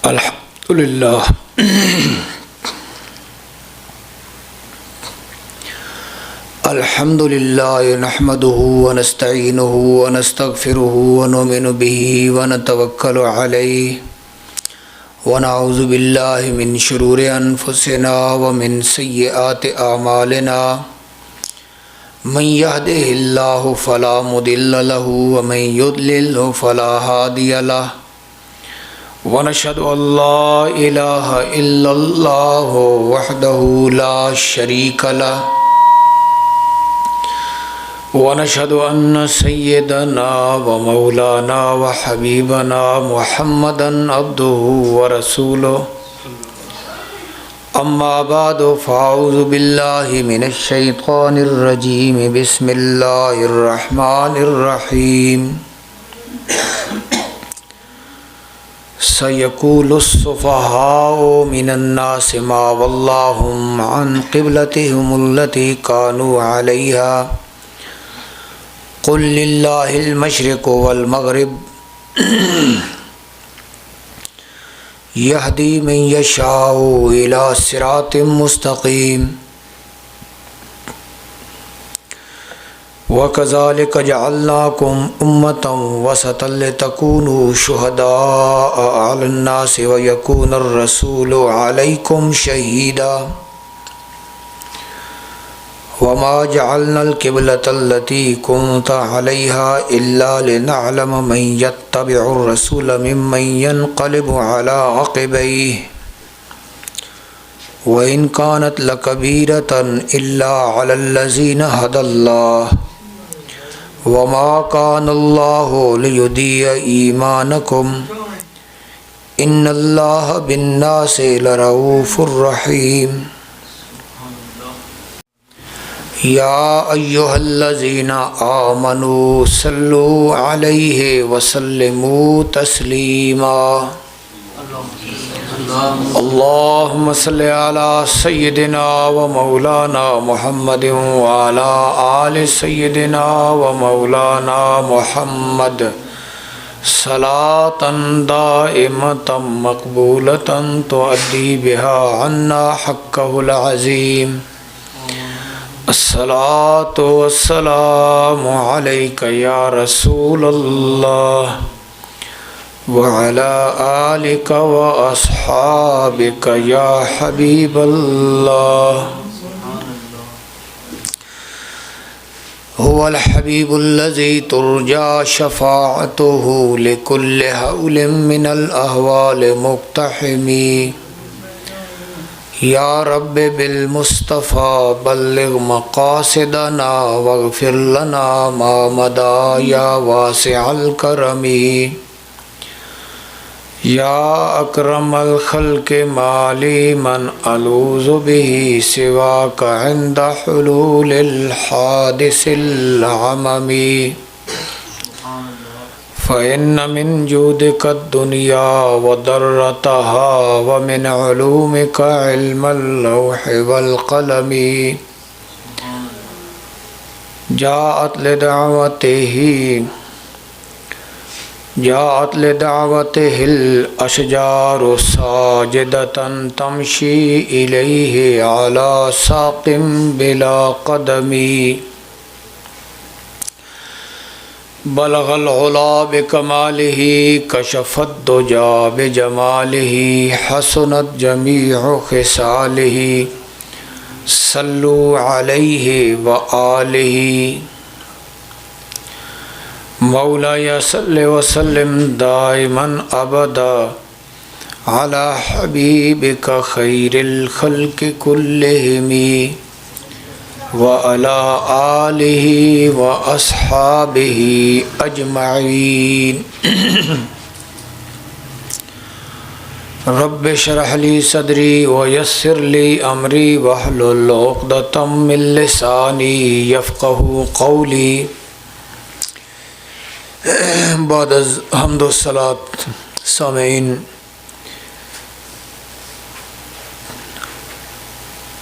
الحمد للہ الحمد للہ نحمده ونستعینه ونستغفره ونؤمن به ونتوکل علیہ ونعوذ باللہ من شرور انفسنا ومن سیئات اعمالنا من يهده اللہ فلا مضل له ومن يضلل فلا هادی له ونشهد أن لا إله إلا الله وحده لا شريك له ونشهد أن سيدنا ومولانا وحبيبنا محمدا عبده ورسوله أما بعد فأعوذ بالله من الشيطان الرجيم بسم الله الرحمن الرحيم سيقول السفهاء من الناس ما ولاهم عن قبلتهم التي كانوا عليها قل لله المشرق والمغرب يهدي من يشاء إلى صراط مستقيم وَكَذَلِكَ جَعَلْنَاكُمْ أُمَّةً وَسَطًا لِتَكُونُوا شُهَدَاءَ عَلَى النَّاسِ وَيَكُونَ الرَّسُولُ عَلَيْكُمْ شَهِيدًا وَمَا جَعَلْنَا الْقِبْلَةَ الَّتِي كُنْتَ عَلَيْهَا إِلَّا لِنَعْلَمَ مَنْ يَتَّبِعُ الرَّسُولَ مِمَّنْ يَنْقَلِبُ عَلَى عَقِبَيْهِ وَإِنْ كَانَتْ لَكَبِيرَةً إِلَّا عَلَى الَّذِينَ هَدَى اللَّهُ وَمَا كَانَ اللَّهُ لِيُضِيعَ إِيمَانَكُمْ إِنَّ اللَّهَ بِالنَّاسِ لَرَءُوفٌ رَحِيمٌ يَا أَيُّهَا الَّذِينَ آمَنُوا صَلُّوا عَلَيْهِ وَسَلِّمُوا تَسْلِيمًا اللهم صل على سيدنا ومولانا محمد وعلى آل سيدنا ومولانا محمد صلاة دائمة مقبولة تؤدي بها عنا حقه العظيم الصلاة والسلام عليك يا رسول الله وعلى آلك وأصحابك يا حبيب الله هو الحبيب الذي ترجى شفاعته لكل هول من الأهوال مقتحم يا رب بالمصطفى بلغ مقاصدنا واغفر لنا ما مضى يا واسع الكرم یا اکرم الخلق مالی من الوذ به سواک عند حلول الحادث العممی فإن من جودك الدنيا وضرتها ومن علومك علم اللوح والقلم جاءت لدعوته الأشجار ساجدة تمشي إليه على ساق بلا قدم بلغ العلا بكماله كشف الدجى بجماله حسنت جميع خصاله صلوا عليه وآله مولاي صل وسلم دائما أبدا على حبيبك خير الخلق كلهم وعلى آله وأصحابه أجمعين رب اشرح لي صدري ويسر لي أمري واحلل عقدة من لساني يفقهوا قولي بعد از حمد و صلات سامعین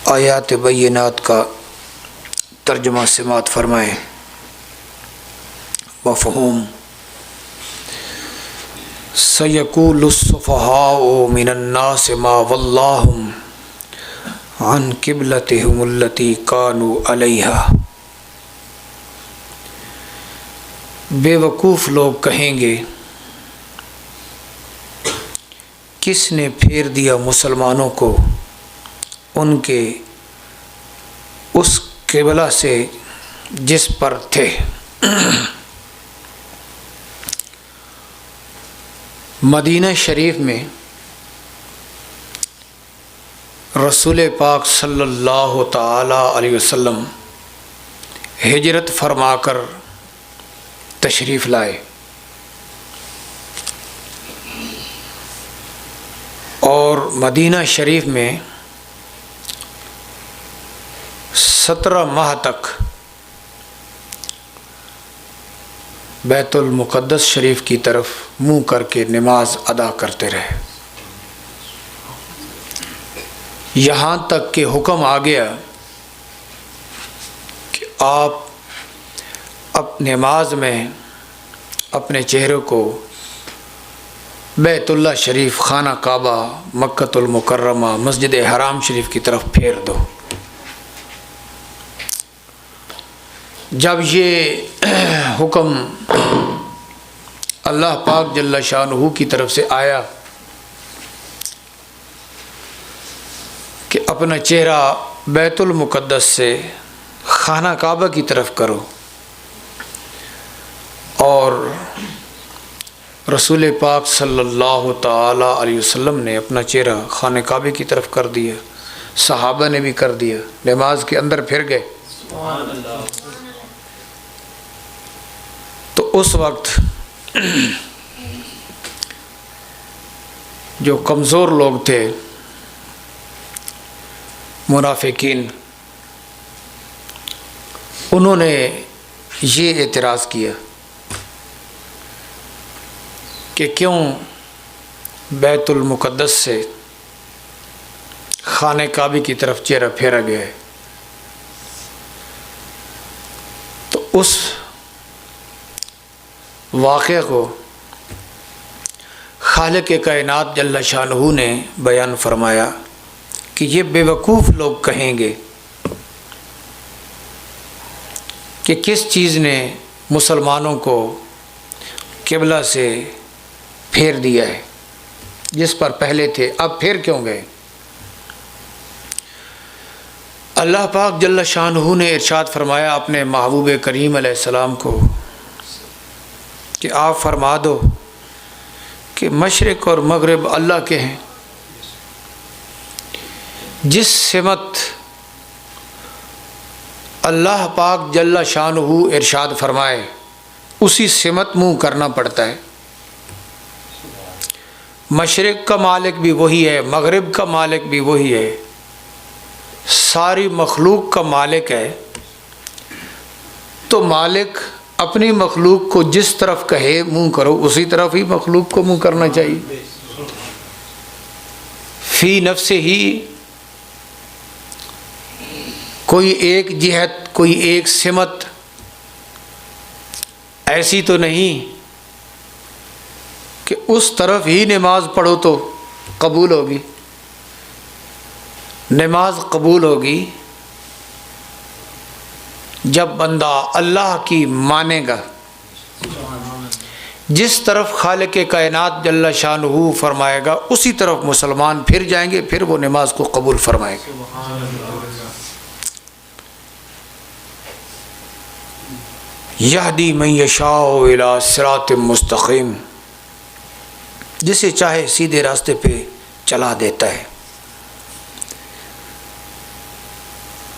آیات بینات کا ترجمہ سماعت فرمائیں۔ مفہوم سَيَقُولُ السُّفَهَاءُ مِنَ النَّاسِ مَا وَلَّاهُمْ عَنْ قِبْلَتِهِمُ الَّتِي كَانُوا عَلَيْهَا۔ بے وقوف لوگ کہیں گے کس نے پھیر دیا مسلمانوں کو ان کے اس قبلہ سے جس پر تھے۔ مدینہ شریف میں رسول پاک صلی اللہ تعالی علیہ وسلم ہجرت فرما کر تشریف لائے، اور مدینہ شریف میں 17 ماہ تک بیت المقدس شریف کی طرف منہ کر کے نماز ادا کرتے رہے، یہاں تک کہ حکم آ گیا کہ آپ نماز میں اپنے چہرے کو بیت اللہ شریف، خانہ کعبہ، مکۃ المکرمہ، مسجد حرام شریف کی طرف پھیر دو۔ جب یہ حکم اللہ پاک جل شانہ کی طرف سے آیا کہ اپنا چہرہ بیت المقدس سے خانہ کعبہ کی طرف کرو، اور رسول پاک صلی اللہ تعالی علیہ وسلم نے اپنا چہرہ خانہ کعبے کی طرف کر دیا، صحابہ نے بھی کر دیا، نماز کے اندر پھر گئے۔ تو اس وقت جو کمزور لوگ تھے، منافقین، انہوں نے یہ اعتراض کیا کہ کیوں بیت المقدس سے خانہ کعبے کی طرف چہرہ پھیرا گیا ہے۔ تو اس واقعے کو خالق کائنات جل شانہ نے بیان فرمایا کہ یہ بے وقوف لوگ کہیں گے کہ کس چیز نے مسلمانوں کو قبلہ سے پھیر دیا ہے، جس پر پہلے تھے اب پھر کیوں گئے؟ اللہ پاک جل شانہ نے ارشاد فرمایا اپنے محبوب کریم علیہ السلام کو کہ آپ فرما دو کہ مشرق اور مغرب اللہ کے ہیں، جس سمت اللہ پاک جل شانہ ارشاد فرمائے اسی سمت منہ کرنا پڑتا ہے۔ مشرق کا مالک بھی وہی ہے، مغرب کا مالک بھی وہی ہے، ساری مخلوق کا مالک ہے، تو مالک اپنی مخلوق کو جس طرف کہے منہ کرو، اسی طرف ہی مخلوق کو منہ کرنا چاہیے۔ فی نفس ہی کوئی ایک جہت، کوئی ایک سمت ایسی تو نہیں کہ اس طرف ہی نماز پڑھو تو قبول ہوگی۔ نماز قبول ہوگی جب بندہ اللہ کی مانے گا، جس طرف خالق کائنات جل شانہ فرمائے گا اسی طرف مسلمان پھر جائیں گے، پھر وہ نماز کو قبول فرمائے گا۔ یہدی من یشاء الی صراط مستقیم، جسے چاہے سیدھے راستے پہ چلا دیتا ہے۔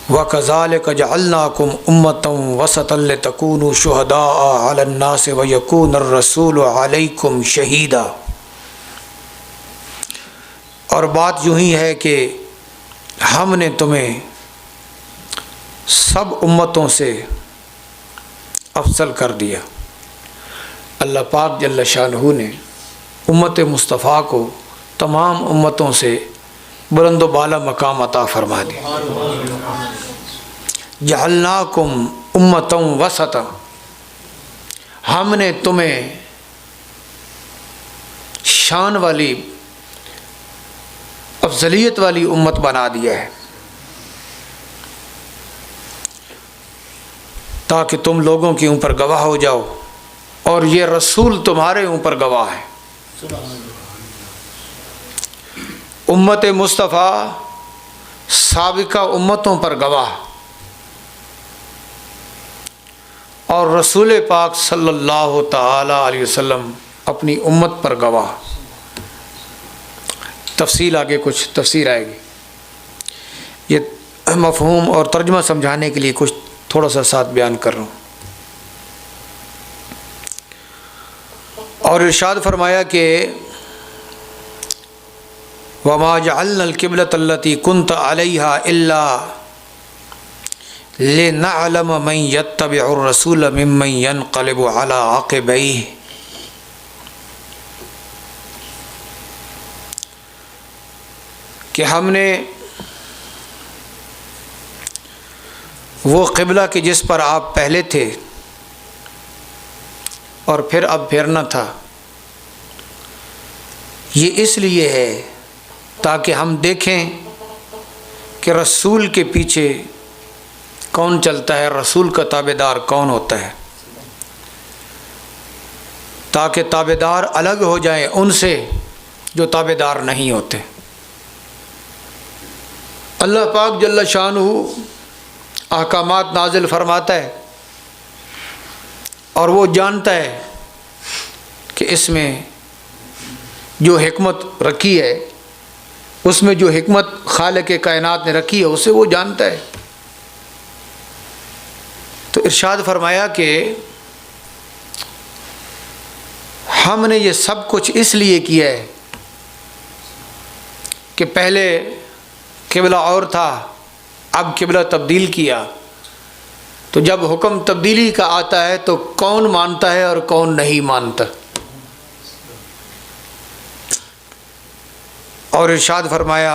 وَكَذَلِكَ جَعَلْنَاكُمْ أُمَّةً وَسَطًا لِتَكُونُوا شُهَدَاءَ عَلَى النَّاسِ وَيَكُونَ الرَّسُولُ عَلَيْكُمْ شَهِيدًا۔ اور بات یوں ہی ہے کہ ہم نے تمہیں سب امتوں سے افضل کر دیا۔ اللہ پاک جل شانہ نے امت مصطفیٰ کو تمام امتوں سے بلند و بالا مقام عطا فرما دیا۔ جعلناکم امتا وسطا، ہم نے تمہیں شان والی افضلیت والی امت بنا دیا ہے، تاکہ تم لوگوں کے اوپر گواہ ہو جاؤ اور یہ رسول تمہارے اوپر گواہ ہے۔ امت مصطفیٰ سابقہ امتوں پر گواہ اور رسول پاک صلی اللہ تعالی علیہ وسلم اپنی امت پر گواہ۔ تفصیل آگے کچھ تفسیر آئے گی، یہ مفہوم اور ترجمہ سمجھانے کے لیے کچھ تھوڑا سا ساتھ بیان کر رہا ہوں۔ اور ارشاد فرمایا کہ وَمَا جَعَلْنَا الْقِبْلَةَ الَّتِي كُنْتَ عَلَيْهَا إِلَّا لِنَعْلَمَ مَنْ يَتَّبِعُ الرَّسُولَ مِمَّنْ يَنْقَلِبُ عَلَىٰ عَقِبَيْهِ، کہ ہم نے وہ قبلہ کہ جس پر آپ پہلے تھے اور پھر اب پھرنا تھا، یہ اس لیے ہے تاکہ ہم دیکھیں کہ رسول کے پیچھے کون چلتا ہے، رسول کا تابع دار کون ہوتا ہے، تاکہ تابع دار الگ ہو جائیں ان سے جو تابع دار نہیں ہوتے۔ اللہ پاک جل شانہ احکامات نازل فرماتا ہے اور وہ جانتا ہے کہ اس میں جو حکمت رکھی ہے، اس میں جو حکمت خالق کائنات نے رکھی ہے اسے وہ جانتا ہے۔ تو ارشاد فرمایا کہ ہم نے یہ سب کچھ اس لیے کیا ہے کہ پہلے قبلہ اور تھا، اب قبلہ تبدیل کیا، تو جب حکم تبدیلی کا آتا ہے تو کون مانتا ہے اور کون نہیں مانتا۔ اور ارشاد فرمایا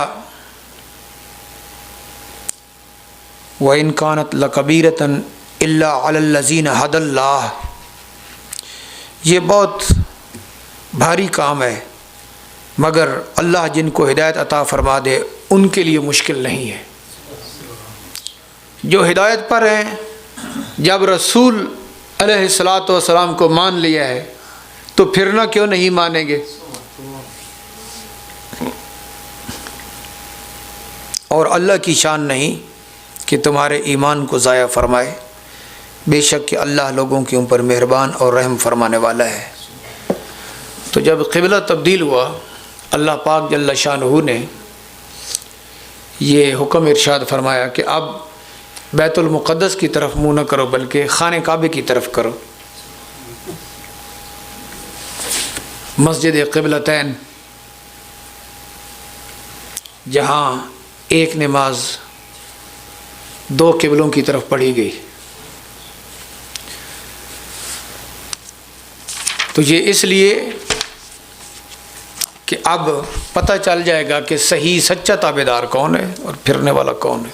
وَإِن كَانَتْ لَكَبِيرَةً إِلَّا عَلَى الَّذِينَ هَدَى اللَّهُ، یہ بہت بھاری کام ہے مگر اللہ جن کو ہدایت عطا فرما دے ان کے لیے مشکل نہیں ہے۔ جو ہدایت پر ہیں، جب رسول علیہ الصلاۃ والسلام کو مان لیا ہے تو پھرنا کیوں نہیں مانیں گے؟ اور اللہ کی شان نہیں کہ تمہارے ایمان کو ضائع فرمائے، بے شک کہ اللہ لوگوں کے اوپر مہربان اور رحم فرمانے والا ہے۔ تو جب قبلہ تبدیل ہوا، اللہ پاک جل شانہ نے یہ حکم ارشاد فرمایا کہ اب بیت المقدس کی طرف منہ نہ کرو بلکہ خانہ کعبے کی طرف کرو۔ مسجد قبلتین، جہاں ایک نماز دو قبلوں کی طرف پڑھی گئی، تو یہ اس لیے کہ اب پتہ چل جائے گا کہ صحیح سچا تابع دار کون ہے اور پھرنے والا کون ہے۔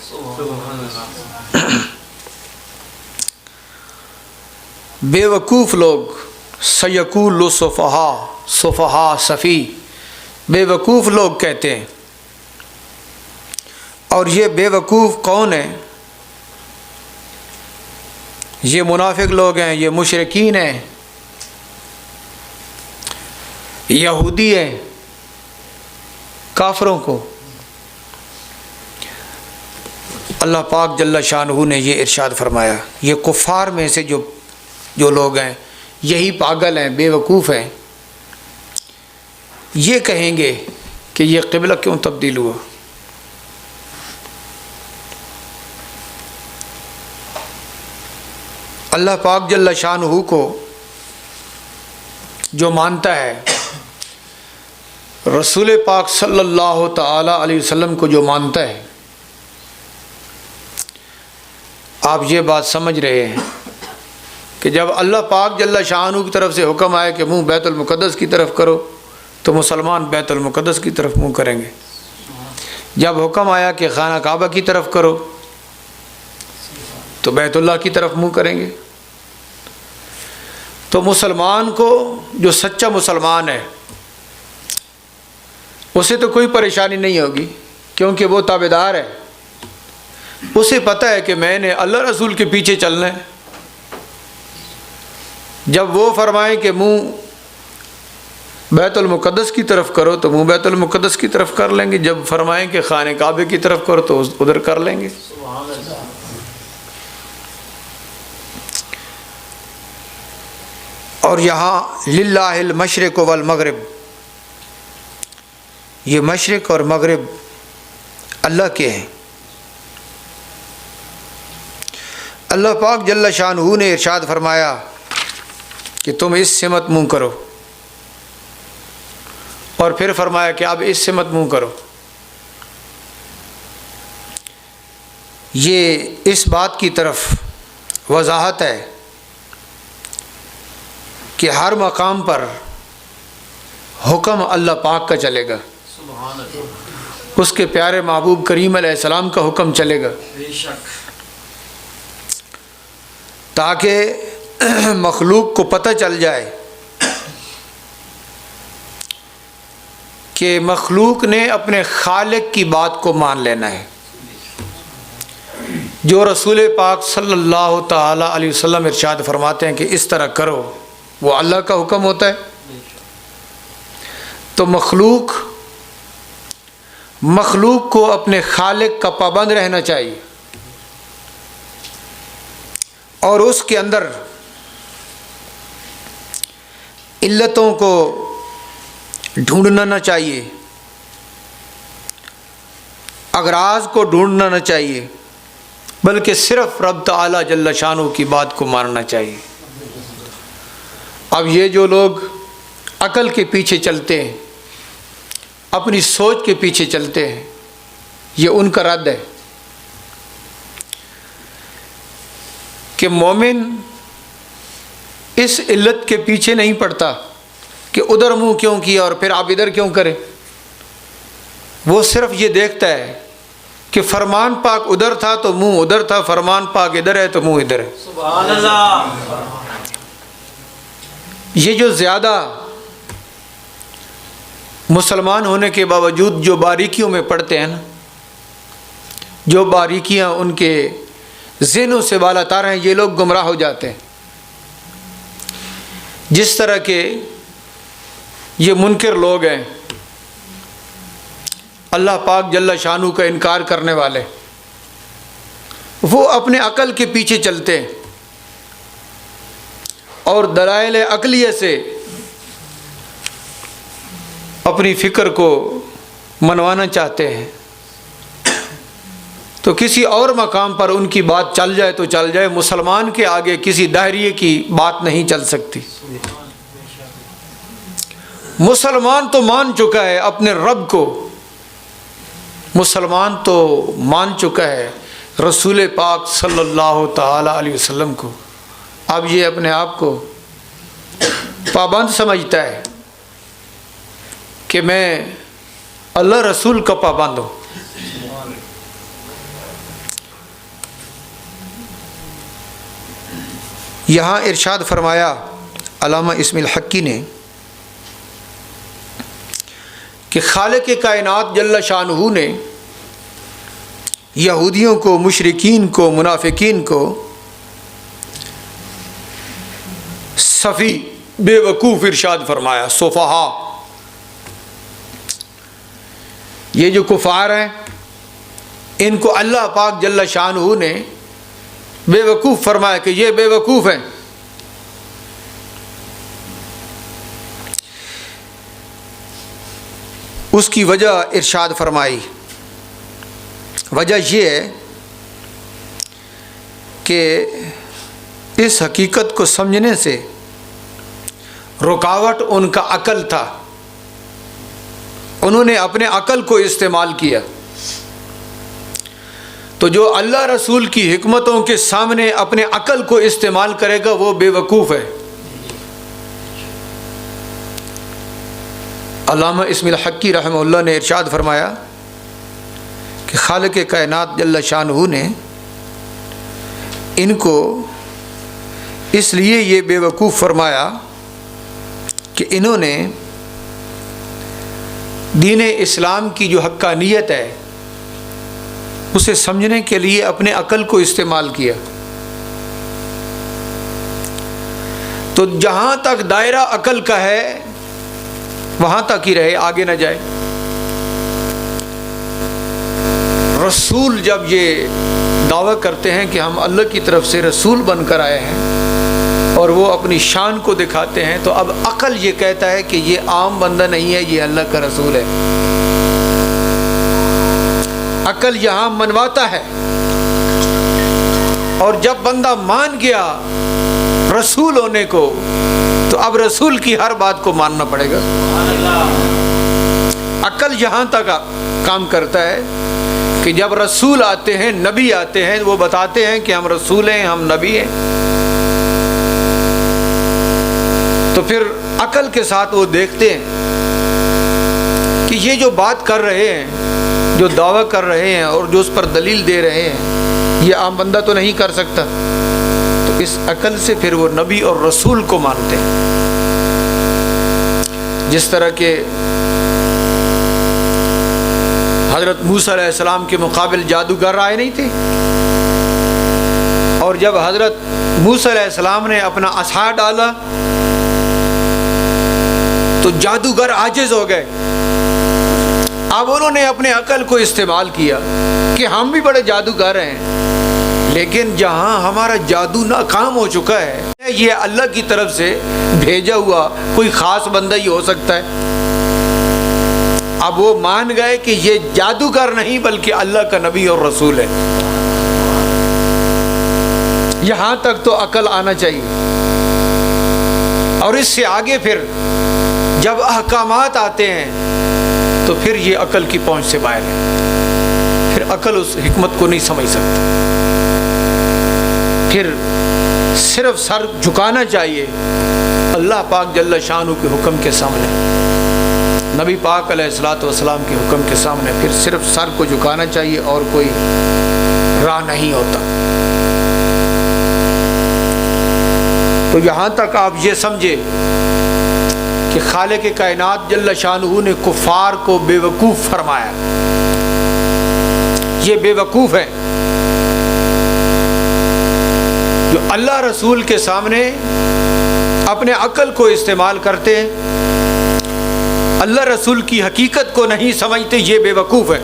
بے وقوف لوگ سیقول صفحاء صفی، بے وقوف لوگ کہتے ہیں، اور یہ بے وقوف کون ہیں؟ یہ منافق لوگ ہیں، یہ مشرکین ہیں، یہودی ہیں، کافروں کو اللہ پاک جل شانہ نے یہ ارشاد فرمایا، یہ کفار میں سے جو لوگ ہیں یہی پاگل ہیں، بے وقوف ہیں، یہ کہیں گے کہ یہ قبلہ کیوں تبدیل ہوا۔ اللہ پاک جل شانہ کو جو مانتا ہے، رسول پاک صلی اللہ تعالی علیہ وسلم کو جو مانتا ہے، آپ یہ بات سمجھ رہے ہیں کہ جب اللہ پاک جل شانہ کی طرف سے حکم آئے کہ منہ بیت المقدس کی طرف کرو تو مسلمان بیت المقدس کی طرف منہ کریں گے، جب حکم آیا کہ خانہ کعبہ کی طرف کرو تو بیت اللہ کی طرف منہ کریں گے۔ تو مسلمان کو، جو سچا مسلمان ہے، اسے تو کوئی پریشانی نہیں ہوگی کیونکہ وہ تابعدار ہے، اسے پتہ ہے کہ میں نے اللہ رسول کے پیچھے چلنا ہے۔ جب وہ فرمائیں کہ منہ بیت المقدس کی طرف کرو تو منہ بیت المقدس کی طرف کر لیں گے، جب فرمائیں کہ خانہ کعبے کی طرف کرو تو ادھر کر لیں گے۔ اور یہاں للہ المشرق والمغرب، یہ مشرق اور مغرب اللہ کے ہیں۔ اللہ پاک جل شانہ نے ارشاد فرمایا کہ تم اس سمت منہ کرو، اور پھر فرمایا کہ اب اس سمت منہ کرو۔ یہ اس بات کی طرف وضاحت ہے کہ ہر مقام پر حکم اللہ پاک کا چلے گا، اس کے پیارے محبوب کریم علیہ السلام کا حکم چلے گا، تاکہ مخلوق کو پتہ چل جائے کہ مخلوق نے اپنے خالق کی بات کو مان لینا ہے۔ جو رسول پاک صلی اللہ تعالی علیہ وسلم ارشاد فرماتے ہیں کہ اس طرح کرو، وہ اللہ کا حکم ہوتا ہے۔ تو مخلوق کو اپنے خالق کا پابند رہنا چاہیے، اور اس کے اندر علتوں کو ڈھونڈنا نہ چاہیے، اغراض کو ڈھونڈنا نہ چاہیے، بلکہ صرف رب تعالی جل شانہ کی بات کو ماننا چاہیے۔ اب یہ جو لوگ عقل کے پیچھے چلتے ہیں، اپنی سوچ کے پیچھے چلتے ہیں، یہ ان کا رد ہے کہ مومن اس علت کے پیچھے نہیں پڑتا کہ ادھر منہ کیوں کیا اور پھر آپ ادھر کیوں کریں۔ وہ صرف یہ دیکھتا ہے کہ فرمان پاک ادھر تھا تو منہ ادھر تھا، فرمان پاک ادھر ہے تو منہ ادھر ہے۔ سبحان اللہ۔ یہ جو زیادہ مسلمان ہونے کے باوجود جو باریکیوں میں پڑتے ہیں نا، جو باریکیاں ان کے ذہنوں سے بالا تار ہیں، یہ لوگ گمراہ ہو جاتے ہیں۔ جس طرح کے یہ منکر لوگ ہیں، اللہ پاک جل شانہ کا انکار کرنے والے، وہ اپنے عقل کے پیچھے چلتے ہیں اور دلائل عقلیہ سے اپنی فکر کو منوانا چاہتے ہیں، تو کسی اور مقام پر ان کی بات چل جائے تو چل جائے، مسلمان کے آگے کسی داہریے کی بات نہیں چل سکتی۔ مسلمان تو مان چکا ہے اپنے رب کو، مسلمان تو مان چکا ہے رسول پاک صلی اللہ تعالی علیہ وسلم کو، اب یہ اپنے آپ کو پابند سمجھتا ہے کہ میں اللہ رسول کا پابند ہوں۔ یہاں ارشاد فرمایا علامہ اسم الحقی نے کہ خالق کائنات جل شانہ نے یہودیوں کو، مشرکین کو، منافقین کو سفی، بے وقوف ارشاد فرمایا، سفہا۔ یہ جو کفار ہیں ان کو اللہ پاک جل شانہ نے بے وقوف فرمایا کہ یہ بے وقوف ہیں۔ اس کی وجہ ارشاد فرمائی، وجہ یہ ہے کہ اس حقیقت کو سمجھنے سے رکاوٹ ان کا عقل تھا، انہوں نے اپنے عقل کو استعمال کیا۔ تو جو اللہ رسول کی حکمتوں کے سامنے اپنے عقل کو استعمال کرے گا وہ بے وقوف ہے۔ علامہ اسم الحقی رحمہ اللہ نے ارشاد فرمایا کہ خالق کائنات جل شانہ نے ان کو اس لیے یہ بے وقوف فرمایا کہ انہوں نے دین اسلام کی جو حقانیت ہے اسے سمجھنے کے لیے اپنے عقل کو استعمال کیا، تو جہاں تک دائرہ عقل کا ہے وہاں تک ہی رہے، آگے نہ جائے۔ رسول جب یہ دعویٰ کرتے ہیں کہ ہم اللہ کی طرف سے رسول بن کر آئے ہیں اور وہ اپنی شان کو دکھاتے ہیں، تو اب عقل یہ کہتا ہے کہ یہ عام بندہ نہیں ہے، یہ اللہ کا رسول ہے۔ عقل یہاں منواتا ہے، اور جب بندہ مان گیا رسول ہونے کو تو اب رسول کی ہر بات کو ماننا پڑے گا۔ عقل یہاں تک کام کرتا ہے کہ جب رسول آتے ہیں، نبی آتے ہیں، وہ بتاتے ہیں کہ ہم رسول ہیں، ہم نبی ہیں، تو پھر عقل کے ساتھ وہ دیکھتے ہیں کہ یہ جو بات کر رہے ہیں، جو دعویٰ کر رہے ہیں اور جو اس پر دلیل دے رہے ہیں، یہ عام بندہ تو نہیں کر سکتا، تو اس عقل سے پھر وہ نبی اور رسول کو مانتے ہیں۔ جس طرح کہ حضرت موسیٰ علیہ السلام کے مقابل جادوگر آئے نہیں تھے، اور جب حضرت موسیٰ علیہ السلام نے اپنا عصا ڈالا تو جادوگر عاجز ہو گئے۔ اب انہوں نے اپنے عقل کو استعمال کیا کہ ہم بھی بڑے جادوگر ہیں، لیکن جہاں ہمارا جادو ناکام ہو چکا ہے، یہ اللہ کی طرف سے بھیجا ہوا کوئی خاص بندہ ہی ہو سکتا ہے۔ اب وہ مان گئے کہ یہ جادوگر نہیں بلکہ اللہ کا نبی اور رسول ہے۔ یہاں تک تو عقل آنا چاہیے، اور اس سے آگے پھر جب احکامات آتے ہیں تو پھر یہ عقل کی پہنچ سے باہر ہے، پھر عقل اس حکمت کو نہیں سمجھ سکتا، پھر صرف سر جھکانا چاہیے اللہ پاک جل شانہ کے حکم کے سامنے، نبی پاک علیہ الصلوۃ والسلام کے حکم کے سامنے، پھر صرف سر کو جھکانا چاہیے اور کوئی راہ نہیں ہوتا۔ تو یہاں تک آپ یہ سمجھے کہ خالق کائنات جل شانہ نے کفار کو بے وقوف فرمایا، یہ بے وقوف ہے جو اللہ رسول کے سامنے اپنے عقل کو استعمال کرتے ہیں، اللہ رسول کی حقیقت کو نہیں سمجھتے، یہ بے وقوف ہے۔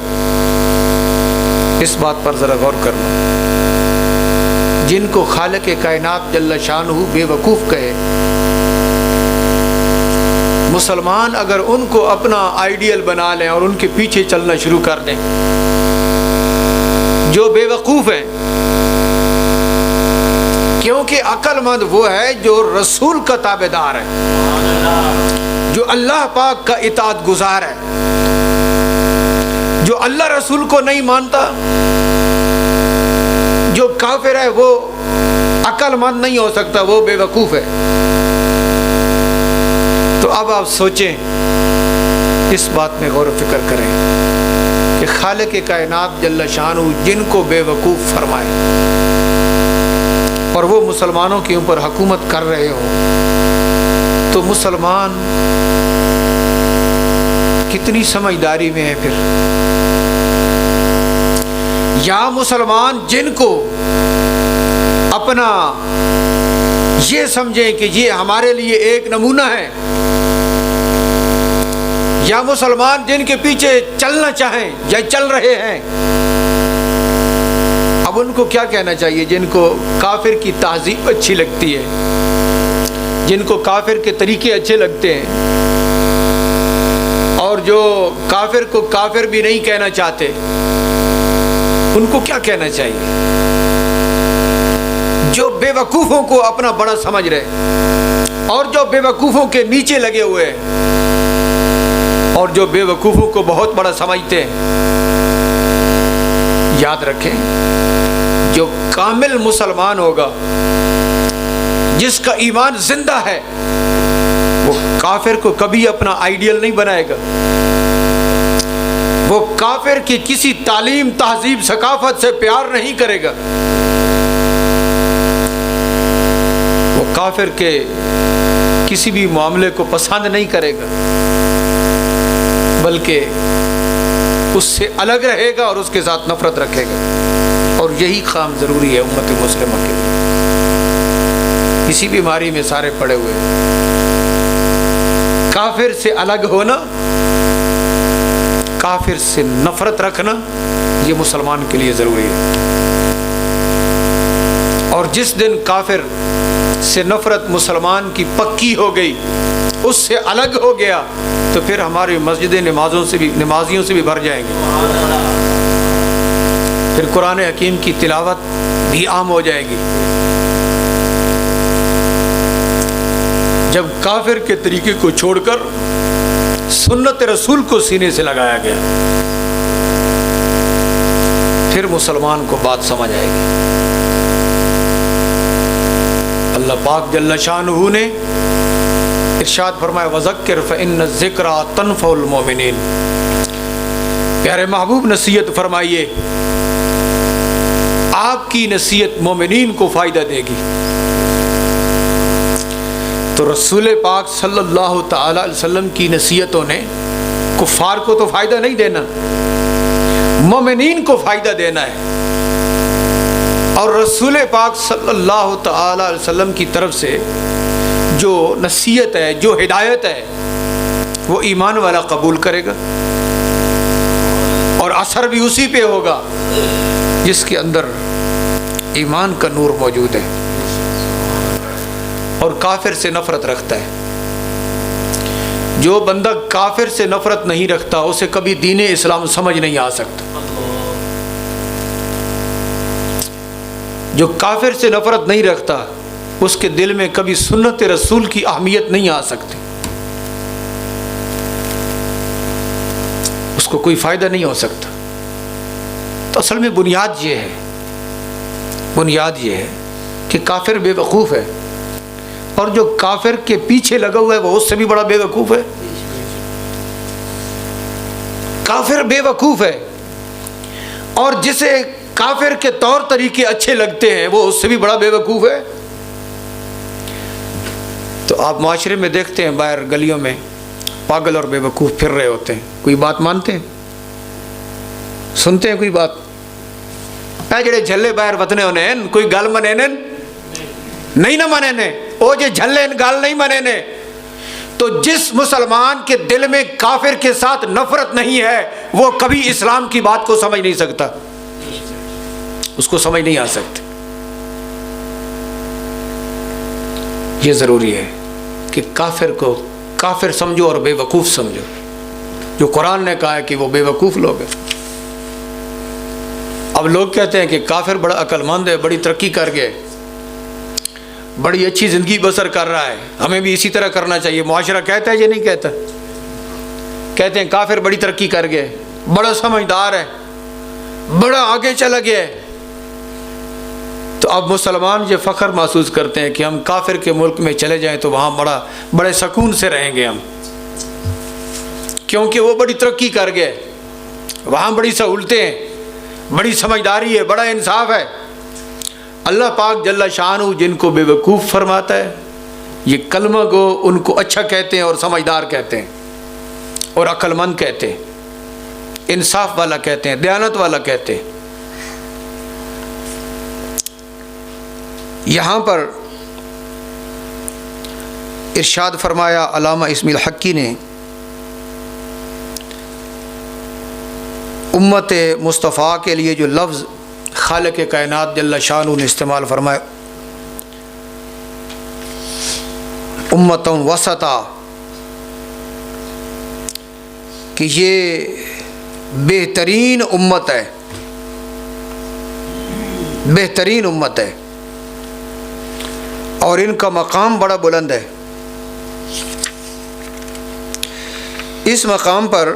اس بات پر ذرا غور کرنا، جن کو خالق کائنات جل شانہ بے وقوف کہے، مسلمان اگر ان کو اپنا آئیڈیل بنا لیں اور ان کے پیچھے چلنا شروع کر دیں، جو بے وقوف ہیں، کیونکہ عقل مند وہ ہے جو رسول کا تابع دار ہے، جو اللہ پاک کا اطاعت گزار ہے۔ جو اللہ رسول کو نہیں مانتا، جو کافر ہے، وہ عقل مند نہیں ہو سکتا، وہ بے وقوف ہے۔ تو اب آپ سوچیں، اس بات میں غور و فکر کریں کہ خالق کائنات جل شانہ جن کو بے وقوف فرمائے اور وہ مسلمانوں کے اوپر حکومت کر رہے ہوں، تو مسلمان کتنی سمجھداری میں ہے پھر؟ یا مسلمان جن کو اپنا یہ سمجھیں کہ یہ ہمارے لیے ایک نمونہ ہے، یا مسلمان جن کے پیچھے چلنا چاہیں یا چل رہے ہیں، اب ان کو کیا کہنا چاہیے؟ جن کو کافر کی تہذیب اچھی لگتی ہے، جن کو کافر کے طریقے اچھے لگتے ہیں، اور جو کافر کو کافر بھی نہیں کہنا چاہتے، ان کو کیا کہنا چاہیے؟ جو بے وقوفوں کو اپنا بڑا سمجھ رہے اور جو بے وقوفوں کے نیچے لگے ہوئے ہیں اور جو بے وقوفوں کو بہت بڑا سمجھتے ہیں، یاد رکھیں، جو کامل مسلمان ہوگا، جس کا ایمان زندہ ہے، وہ کافر کو کبھی اپنا آئیڈیل نہیں بنائے گا، وہ کافر کی کسی تعلیم، تہذیب، ثقافت سے پیار نہیں کرے گا، وہ کافر کے کسی بھی معاملے کو پسند نہیں کرے گا۔ بلکہ اس سے الگ رہے گا اور اس کے ساتھ نفرت رکھے گا. اور یہی کام ضروری ہے امت مسلمہ کے لیے. اسی بیماری میں سارے پڑے ہوئے. کافر سے الگ ہونا، کافر سے نفرت رکھنا، یہ مسلمان کے لیے ضروری ہے. اور جس دن کافر سے نفرت مسلمان کی پکی ہو گئی، اس سے الگ ہو گیا، تو پھر ہماری مسجدیں نمازیوں سے بھی بھر جائیں گی. پھر قرآن حکیم کی تلاوت بھی عام ہو جائے گی. جب کافر کے طریقے کو چھوڑ کر سنت رسول کو سینے سے لگایا گیا، پھر مسلمان کو بات سمجھ آئے گی. اللہ پاک جل شانہ نے ارشاد فرمایا وذکر فإن الذکریٰ تنفع المؤمنین. پیارے محبوب نصیحت فرمائیے، آپ کی نصیحت مومنین کو فائدہ دے گی. تو رسول پاک صلی اللہ تعالی علیہ وسلم کی نصیحتوں نے کفار کو تو فائدہ نہیں دینا، مومنین کو فائدہ دینا ہے. اور رسول پاک صلی اللہ تعالی علیہ وسلم کی طرف سے جو نصیحت ہے، جو ہدایت ہے، وہ ایمان والا قبول کرے گا، اور اثر بھی اسی پہ ہوگا جس کے اندر ایمان کا نور موجود ہے اور کافر سے نفرت رکھتا ہے. جو بندہ کافر سے نفرت نہیں رکھتا اسے کبھی دین اسلام سمجھ نہیں آ سکتا. جو کافر سے نفرت نہیں رکھتا اس کے دل میں کبھی سنت رسول کی اہمیت نہیں آ سکتی، اس کو کوئی فائدہ نہیں ہو سکتا. تو اصل میں بنیاد یہ ہے کہ کافر بے وقوف ہے، اور جو کافر کے پیچھے لگا ہوا ہے وہ اس سے بھی بڑا بے وقوف ہے. کافر بے وقوف ہے، اور جسے کافر کے طور طریقے اچھے لگتے ہیں وہ اس سے بھی بڑا بے وقوف ہے. تو آپ معاشرے میں دیکھتے ہیں باہر گلیوں میں پاگل اور بے وقوف پھر رہے ہوتے ہیں. کوئی بات مانتے ہیں؟ سنتے ہیں کوئی بات؟ اے جڑے جھلے باہر وطنے ہونے ہیں کوئی گل منے نہیں نہ منے نے، او جے جھلے گل نہیں منے نے. تو جس مسلمان کے دل میں کافر کے ساتھ نفرت نہیں ہے وہ کبھی اسلام کی بات کو سمجھ نہیں سکتا، اس کو سمجھ نہیں آ سکتی. یہ ضروری ہے کہ کافر کو کافر سمجھو اور بے وقوف سمجھو. جو قرآن نے کہا ہے کہ وہ بے وقوف لوگ ہیں. اب لوگ کہتے ہیں کہ کافر بڑا عقل مند ہے، بڑی ترقی کر گئے، بڑی اچھی زندگی بسر کر رہا ہے، ہمیں بھی اسی طرح کرنا چاہیے. معاشرہ کہتا ہے یہ نہیں کہتا؟ کہتے ہیں کافر بڑی ترقی کر گئے، بڑا سمجھدار ہے، بڑا آگے چلا گیا ہے. تو اب مسلمان یہ فخر محسوس کرتے ہیں کہ ہم کافر کے ملک میں چلے جائیں تو وہاں بڑے سکون سے رہیں گے ہم، کیونکہ وہ بڑی ترقی کر گئے، وہاں بڑی سہولتیں ہیں، بڑی سمجھداری ہے، بڑا انصاف ہے. اللہ پاک جل شانہ جن کو بے وقوف فرماتا ہے، یہ کلمہ گو ان کو اچھا کہتے ہیں اور سمجھدار کہتے ہیں اور عقل مند کہتے ہیں، انصاف والا کہتے ہیں، دیانت والا کہتے ہیں. یہاں پر ارشاد فرمایا علامہ اسماعیل حقی نے امت مصطفیٰ کے لیے جو لفظ خالق کائنات جل شانہ نے استعمال فرمایا امت وسطا، کہ یہ بہترین امت ہے، بہترین امت ہے اور ان کا مقام بڑا بلند ہے. اس مقام پر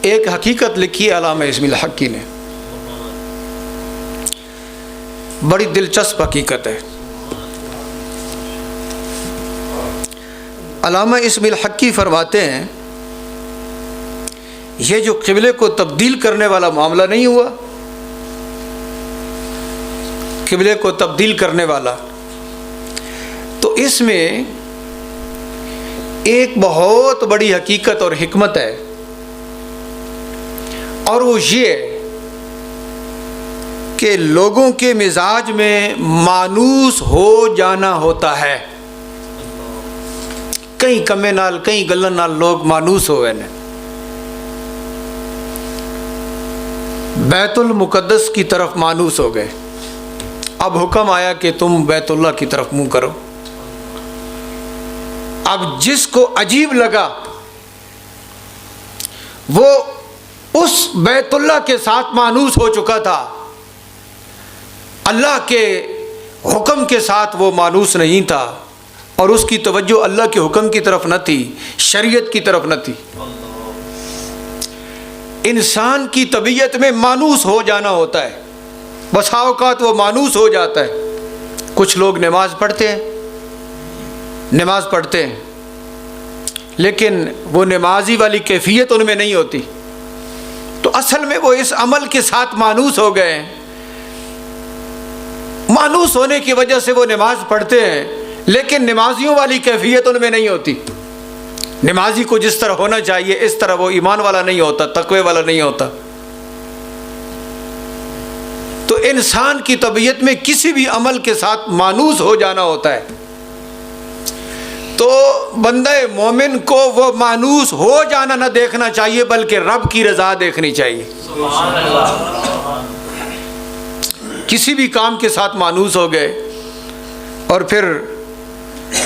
ایک حقیقت لکھی ہے علامہ اسماعیل حقی نے، بڑی دلچسپ حقیقت ہے. علامہ اسماعیل حقی فرماتے ہیں یہ جو قبلے کو تبدیل کرنے والا معاملہ نہیں ہوا، قبلے کو تبدیل کرنے والا، تو اس میں ایک بہت بڑی حقیقت اور حکمت ہے، اور وہ یہ ہے کہ لوگوں کے مزاج میں مانوس ہو جانا ہوتا ہے۔ کئی کمے نال کئی گلن نال لوگ مانوس ہوئے نے۔ بیت المقدس کی طرف مانوس ہو گئے، اب حکم آیا کہ تم بیت اللہ کی طرف منہ کرو۔ اب جس کو عجیب لگا وہ اس بیت اللہ کے ساتھ مانوس ہو چکا تھا، اللہ کے حکم کے ساتھ وہ مانوس نہیں تھا، اور اس کی توجہ اللہ کے حکم کی طرف نہ تھی، شریعت کی طرف نہ تھی۔ انسان کی طبیعت میں مانوس ہو جانا ہوتا ہے، بسا اوقات وہ مانوس ہو جاتا ہے۔ کچھ لوگ نماز پڑھتے ہیں لیکن وہ نمازی والی کیفیت ان میں نہیں ہوتی، تو اصل میں وہ اس عمل کے ساتھ مانوس ہو گئے ہیں۔ مانوس ہونے کی وجہ سے وہ نماز پڑھتے ہیں لیکن نمازیوں والی کیفیت ان میں نہیں ہوتی۔ نمازی کو جس طرح ہونا چاہیے اس طرح وہ ایمان والا نہیں ہوتا، تقوی والا نہیں ہوتا۔ تو انسان کی طبیعت میں کسی بھی عمل کے ساتھ مانوس ہو جانا ہوتا ہے، تو بندہ مومن کو وہ مانوس ہو جانا نہ دیکھنا چاہیے بلکہ رب کی رضا دیکھنی چاہیے۔ کسی بھی کام کے ساتھ مانوس ہو گئے، اور پھر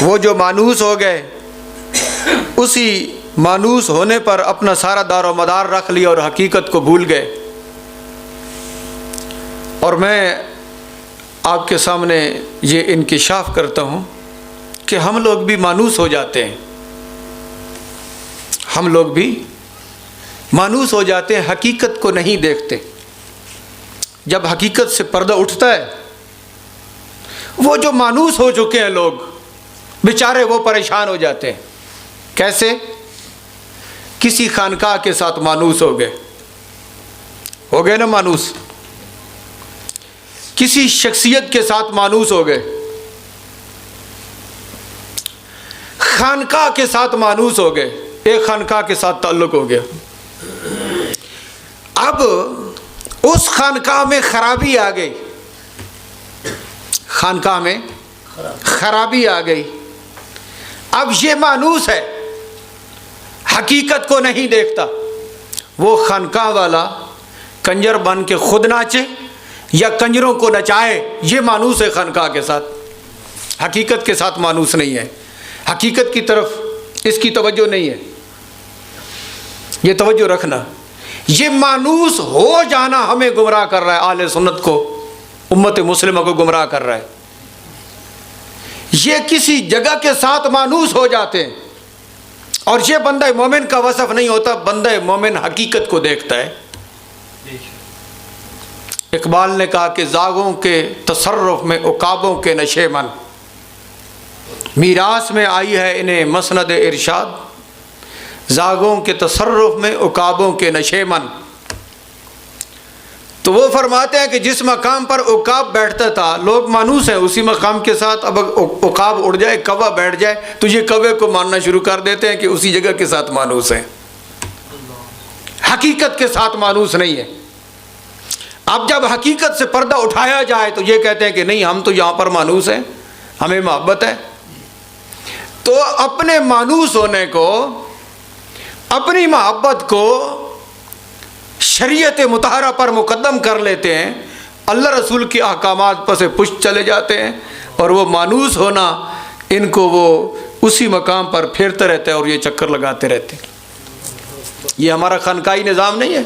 وہ جو مانوس ہو گئے اسی مانوس ہونے پر اپنا سارا دار و مدار رکھ لیا اور حقیقت کو بھول گئے۔ اور میں آپ کے سامنے یہ انکشاف کرتا ہوں کہ ہم لوگ بھی مانوس ہو جاتے ہیں، ہم لوگ بھی مانوس ہو جاتے ہیں، حقیقت کو نہیں دیکھتے۔ جب حقیقت سے پردہ اٹھتا ہے، وہ جو مانوس ہو چکے ہیں لوگ بیچارے وہ پریشان ہو جاتے ہیں۔ کیسے؟ کسی خانقاہ کے ساتھ مانوس ہو گئے نا مانوس، کسی شخصیت کے ساتھ مانوس ہو گئے، خانقاہ کے ساتھ مانوس ہو گئے، ایک خانقاہ کے ساتھ تعلق ہو گیا۔ اب اس خانقاہ میں خرابی آ گئی، خانقاہ میں خرابی آ گئی۔ اب یہ مانوس ہے، حقیقت کو نہیں دیکھتا۔ وہ خانقاہ والا کنجر بن کے خود ناچے یا کنجروں کو نچائے، یہ مانوس ہے خانقاہ کے ساتھ، حقیقت کے ساتھ مانوس نہیں ہے۔ حقیقت کی طرف اس کی توجہ نہیں ہے، یہ توجہ رکھنا۔ یہ مانوس ہو جانا ہمیں گمراہ کر رہا ہے، اہل سنت کو، امت مسلمہ کو گمراہ کر رہا ہے۔ یہ کسی جگہ کے ساتھ مانوس ہو جاتے ہیں، اور یہ بندہ مومن کا وصف نہیں ہوتا۔ بندہ مومن حقیقت کو دیکھتا ہے۔ اقبال نے کہا کہ زاغوں کے تصرف میں عقابوں کے نشے من، میراث میں آئی ہے انہیں مسند ارشاد، زاغوں کے تصرف میں عقابوں کے نشے من۔ تو وہ فرماتے ہیں کہ جس مقام پر عقاب بیٹھتا تھا لوگ مانوس ہیں اسی مقام کے ساتھ، اب عقاب اڑ جائے، کوا بیٹھ جائے تو یہ کوے کو ماننا شروع کر دیتے ہیں کہ اسی جگہ کے ساتھ مانوس ہیں، حقیقت کے ساتھ مانوس نہیں ہے۔ اب جب حقیقت سے پردہ اٹھایا جائے تو یہ کہتے ہیں کہ نہیں ہم تو یہاں پر مانوس ہیں، ہمیں محبت ہے۔ تو اپنے مانوس ہونے کو، اپنی محبت کو شریعت مطہرہ پر مقدم کر لیتے ہیں، اللہ رسول کے احکامات پس پشت چلے جاتے ہیں، اور وہ مانوس ہونا ان کو وہ اسی مقام پر پھیرتے رہتے ہیں اور یہ چکر لگاتے رہتے ہیں۔ یہ ہمارا خانقاہی نظام نہیں ہے،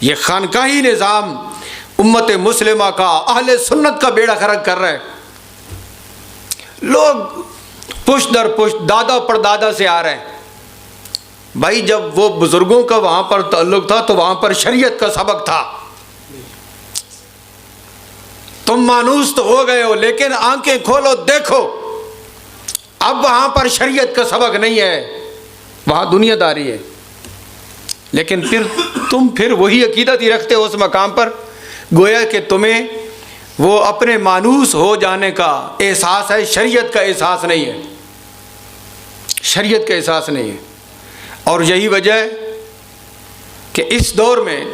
یہ خانقاہی نظام امت مسلمہ کا، اہل سنت کا بیڑا غرق کر رہا ہے۔ لوگ پشت در پشت، دادا پر دادا سے آ رہے ہیں۔ بھائی جب وہ بزرگوں کا وہاں پر تعلق تھا تو وہاں پر شریعت کا سبق تھا۔ تم مانوس تو ہو گئے ہو لیکن آنکھیں کھولو دیکھو، اب وہاں پر شریعت کا سبق نہیں ہے، وہاں دنیا داری ہے۔ لیکن تم پھر وہی عقیدت ہی رکھتے ہو اس مقام پر، گویا کہ تمہیں وہ اپنے مانوس ہو جانے کا احساس ہے، شریعت کا احساس نہیں ہے۔ شریعت کا احساس نہیں ہے. اور یہی وجہ ہے کہ اس دور میں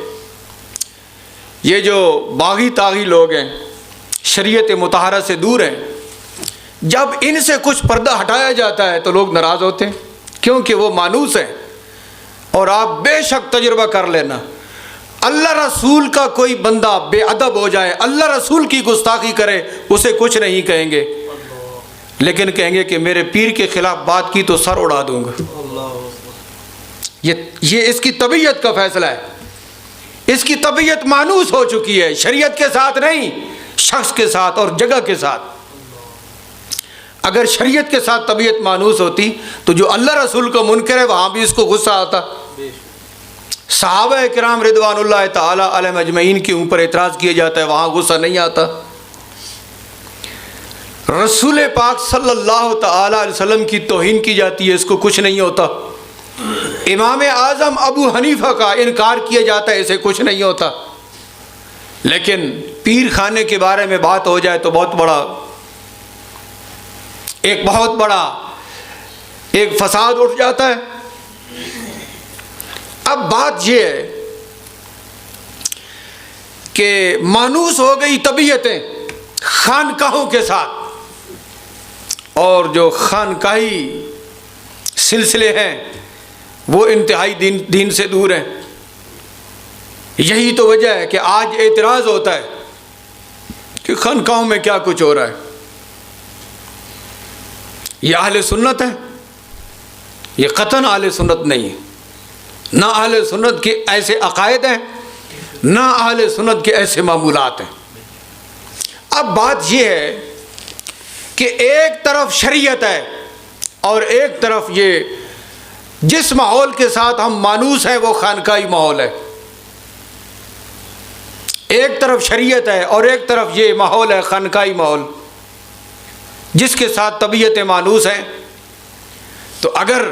یہ جو باغی تاغی لوگ ہیں، شریعت مطہرہ سے دور ہیں، جب ان سے کچھ پردہ ہٹایا جاتا ہے تو لوگ ناراض ہوتے ہیں، کیونکہ وہ مانوس ہیں. اور آپ بے شک تجربہ کر لینا، اللہ رسول کا کوئی بندہ بے ادب ہو جائے، اللہ رسول کی گستاخی کرے، اسے کچھ نہیں کہیں گے، لیکن کہیں گے کہ میرے پیر کے خلاف بات کی تو سر اڑا دوں گا. یہ اس کی طبیعت کا فیصلہ ہے. اس کی طبیعت مانوس ہو چکی ہے، شریعت کے ساتھ نہیں، شخص کے ساتھ اور جگہ کے ساتھ. اگر شریعت کے ساتھ طبیعت مانوس ہوتی تو جو اللہ رسول کا منکر ہے وہاں بھی اس کو غصہ آتا. صحابہ کرام رضوان اللہ تعالی علیہم اجمعین کے اوپر اعتراض کیا جاتا ہے، وہاں غصہ نہیں آتا. رسول پاک صلی اللہ تعالی علیہ وسلم کی توہین کی جاتی ہے، اس کو کچھ نہیں ہوتا. امام اعظم ابو حنیفہ کا انکار کیا جاتا ہے، اسے کچھ نہیں ہوتا. لیکن پیر خانے کے بارے میں بات ہو جائے تو بہت بڑا ایک فساد اٹھ جاتا ہے. اب بات یہ ہے کہ مانوس ہو گئی طبیعتیں خانقاہوں کے ساتھ، اور جو خانقاہی سلسلے ہیں وہ انتہائی دین سے دور ہیں. یہی تو وجہ ہے کہ آج اعتراض ہوتا ہے کہ خانقاہوں میں کیا کچھ ہو رہا ہے. یہ اہل سنت ہے؟ یہ قطعاً اہل سنت نہیں ہے. نہ اہل سنت کے ایسے عقائد ہیں، نہ اہل سنت کے ایسے معمولات ہیں. اب بات یہ ہے کہ ایک طرف شریعت ہے اور ایک طرف یہ جس ماحول کے ساتھ ہم مانوس ہیں وہ خانقاہی ماحول ہے. ایک طرف شریعت ہے اور ایک طرف یہ ماحول ہے خانقاہی ماحول جس کے ساتھ طبیعت مانوس ہیں. تو اگر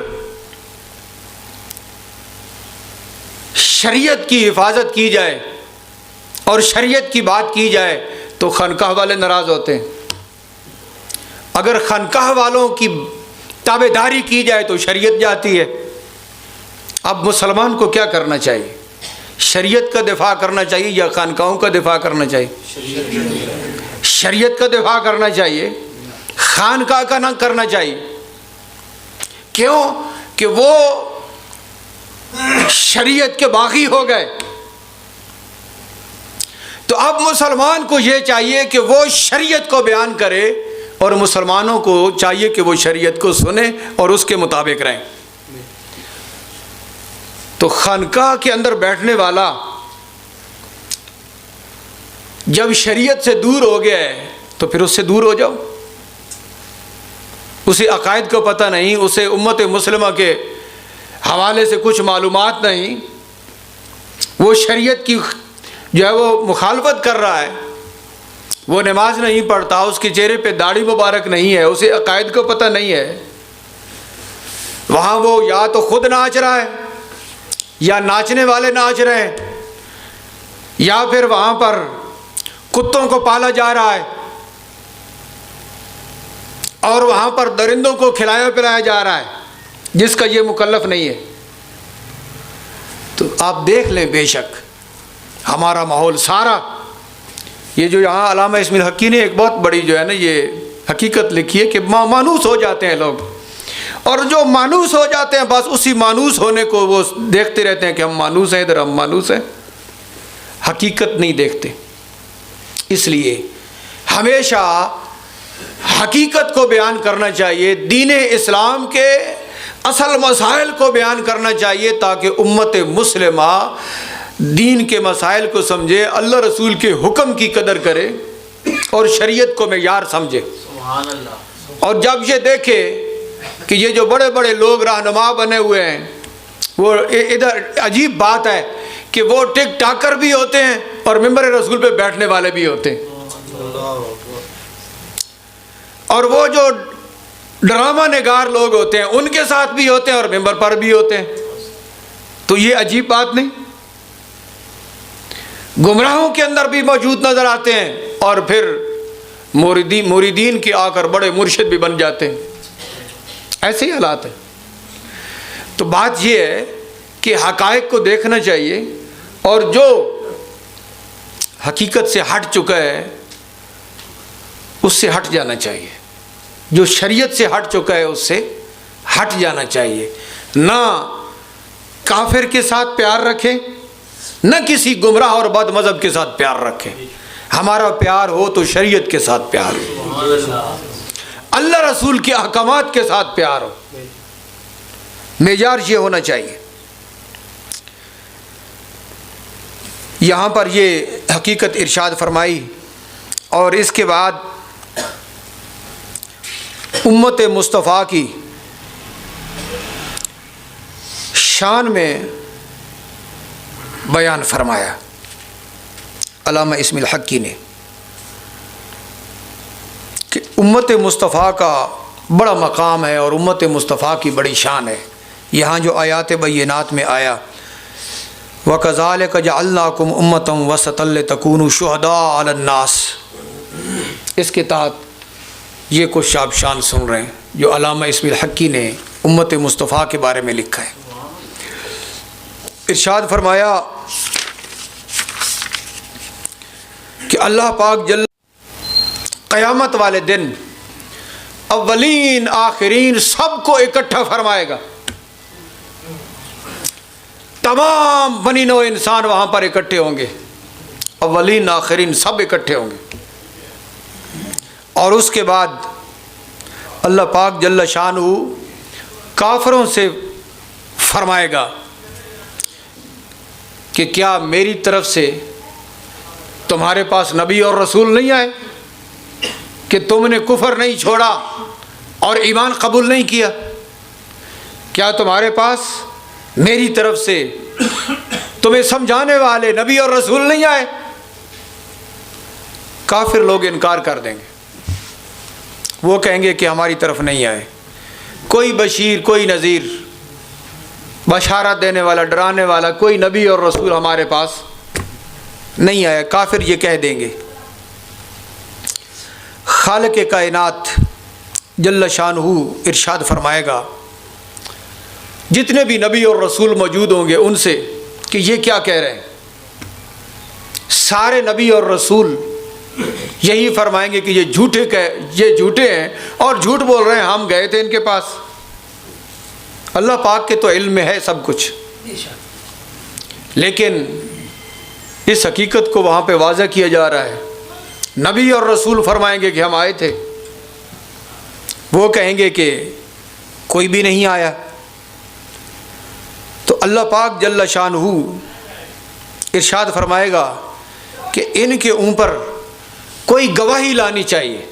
شریعت کی حفاظت کی جائے اور شریعت کی بات کی جائے تو خانقاہ والے ناراض ہوتے ہیں. اگر خانقاہ والوں کی تابع داری کی جائے تو شریعت جاتی ہے. اب مسلمان کو کیا کرنا چاہیے؟ شریعت کا دفاع کرنا چاہیے یا خانقاہوں کا دفاع کرنا چاہیے؟ شریعت کا دفاع کرنا چاہیے، خانقاہ کا نہ کرنا چاہیے. کیوں کہ وہ شریعت کے باغی ہو گئے. تو اب مسلمان کو یہ چاہیے کہ وہ شریعت کو بیان کرے اور مسلمانوں کو چاہیے کہ وہ شریعت کو سنیں اور اس کے مطابق رہیں. تو خانقاہ کے اندر بیٹھنے والا جب شریعت سے دور ہو گیا ہے تو پھر اس سے دور ہو جاؤ. اسے عقائد کو پتہ نہیں، اسے امت مسلمہ کے حوالے سے کچھ معلومات نہیں، وہ شریعت کی جو ہے وہ مخالفت کر رہا ہے، وہ نماز نہیں پڑھتا، اس کے چہرے پہ داڑھی مبارک نہیں ہے، اسے عقائد کو پتہ نہیں ہے. وہاں وہ یا تو خود ناچ رہا ہے یا ناچنے والے ناچ رہے ہیں، یا پھر وہاں پر کتوں کو پالا جا رہا ہے اور وہاں پر درندوں کو کھلایا پلایا جا رہا ہے جس کا یہ مکلف نہیں ہے. تو آپ دیکھ لیں، بے شک ہمارا ماحول سارا یہ جو یہاں علامہ اسماعیل حقی نے ایک بہت بڑی جو ہے نا یہ حقیقت لکھی ہے کہ مانوس ہو جاتے ہیں لوگ، اور جو مانوس ہو جاتے ہیں بس اسی مانوس ہونے کو وہ دیکھتے رہتے ہیں کہ ہم مانوس ہیں، ادھر ہم مانوس ہیں، حقیقت نہیں دیکھتے. اس لیے ہمیشہ حقیقت کو بیان کرنا چاہیے، دین اسلام کے اصل مسائل کو بیان کرنا چاہیے تاکہ امت مسلمہ دین کے مسائل کو سمجھے، اللہ رسول کے حکم کی قدر کرے اور شریعت کو معیار سمجھے. سبحان اللہ. اور جب یہ دیکھے کہ یہ جو بڑے بڑے لوگ رہنما بنے ہوئے ہیں، وہ ادھر عجیب بات ہے کہ وہ ٹک ٹاکر بھی ہوتے ہیں اور ممبر رسول پہ بیٹھنے والے بھی ہوتے ہیں، اور وہ جو ڈرامہ نگار لوگ ہوتے ہیں ان کے ساتھ بھی ہوتے ہیں اور ممبر پر بھی ہوتے ہیں. تو یہ عجیب بات نہیں؟ گمراہوں کے اندر بھی موجود نظر آتے ہیں اور پھر موریدین کے آ کر بڑے مرشد بھی بن جاتے ہیں. ایسے ہی حالات ہیں. تو بات یہ ہے کہ حقائق کو دیکھنا چاہیے اور جو حقیقت سے ہٹ چکا ہے اس سے ہٹ جانا چاہیے، جو شریعت سے ہٹ چکا ہے اس سے ہٹ جانا چاہیے، نہ کافر کے ساتھ پیار رکھیں نہ کسی گمراہ اور بد مذہب کے ساتھ پیار رکھیں۔ ہمارا پیار ہو تو شریعت کے ساتھ پیار ہو، اللہ رسول کے احکامات کے ساتھ پیار ہو، معیار یہ ہونا چاہیے۔ یہاں پر یہ حقیقت ارشاد فرمائی اور اس کے بعد امت مصطفیٰ کی شان میں بیان فرمایا علامہ اسم الحقی نے کہ امت مصطفیٰ کا بڑا مقام ہے اور امت مصطفیٰ کی بڑی شان ہے۔ یہاں جو آیات بینات میں آیا وَكَذَلِكَ جَعَلْنَاكُمْ أُمَّةً وَسَطًا لِتَكُونُوا شُهَدَاءَ عَلَى النَّاسِ، اس کے تحت یہ کچھ آپ شان سن رہے ہیں جو علامہ اسم الحقی نے امت مصطفیٰ کے بارے میں لکھا ہے۔ ارشاد فرمایا کہ اللہ پاک جل قیامت والے دن اولین آخرین سب کو اکٹھا فرمائے گا، تمام بنی نوع انسان وہاں پر اکٹھے ہوں گے، اولین آخرین سب اکٹھے ہوں گے، اور اس کے بعد اللہ پاک جل شانہ کافروں سے فرمائے گا کہ کیا میری طرف سے تمہارے پاس نبی اور رسول نہیں آئے کہ تم نے کفر نہیں چھوڑا اور ایمان قبول نہیں کیا؟ کیا تمہارے پاس میری طرف سے تمہیں سمجھانے والے نبی اور رسول نہیں آئے؟ کافر لوگ انکار کر دیں گے، وہ کہیں گے کہ ہماری طرف نہیں آئے، کوئی بشیر کوئی نذیر بشارت دینے والا ڈرانے والا کوئی نبی اور رسول ہمارے پاس نہیں آیا، کافر یہ کہہ دیں گے۔ خالق کائنات جل شانہ ارشاد فرمائے گا جتنے بھی نبی اور رسول موجود ہوں گے ان سے کہ یہ کیا کہہ رہے ہیں؟ سارے نبی اور رسول یہی فرمائیں گے کہ یہ جھوٹے ہیں اور جھوٹ بول رہے ہیں، ہم گئے تھے ان کے پاس۔ اللہ پاک کے تو علم میں ہے سب کچھ، لیکن اس حقیقت کو وہاں پہ واضح کیا جا رہا ہے۔ نبی اور رسول فرمائیں گے کہ ہم آئے تھے، وہ کہیں گے کہ کوئی بھی نہیں آیا۔ تو اللہ پاک جل شانہ ارشاد فرمائے گا کہ ان کے اوپر کوئی گواہی لانی چاہیے